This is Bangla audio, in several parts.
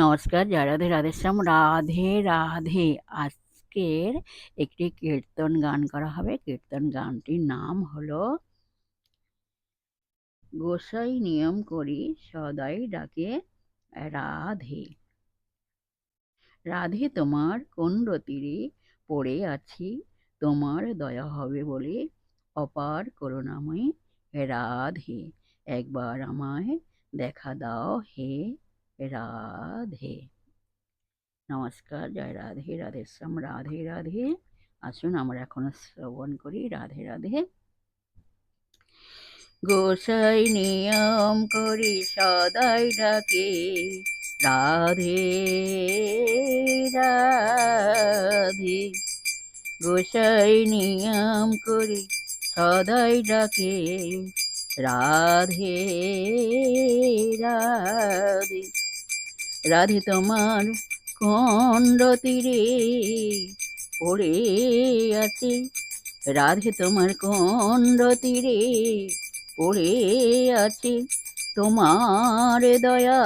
নমস্কার, জয় রাধে রাধেশ্যাম। রাধে রাধে। আজকের একটি কীর্তন গান করা হবে। কীর্তন গানটির নাম হলো গোসাই নিয়ম করি সদাই ডাকে রাধে। রাধে তোমার কুণ্ড তীরে পড়ে আছি, তোমার দয়া হবে বলে অপার করুণাময়ী রাধে। একবার আমায় দেখা দাও হে রাধে। নমস্কার, জয় রাধে রাধেশ্যাম। রাধে রাধে। আসুন আমরা এখন শ্রবণ করি রাধে রাধে। গোসাই নিয়ম করি সদাই ডাকে রাধে রাধে। গোসাই নিয়ম করি সদাই ডাকে রাধে রাধে। রাধে তোমার কুণ্ড তীরে পড়ে আছি, রাধে তোমার কুণ্ড তীরে পড়ে আছি, তোমার দয়া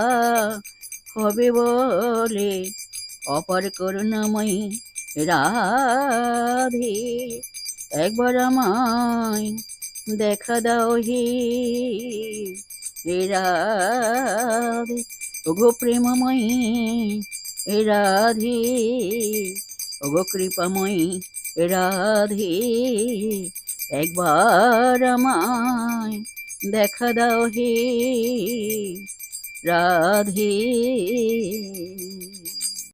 হবে বলে অপার করুণাময়ী রাধে। একবার আমায় দেখা দাও হে রাধে। ওগো প্রেমময়ী রাধে, ওগো কৃপাময়ী রাধে। একবার আমায় দেখা দাও হে রাধে।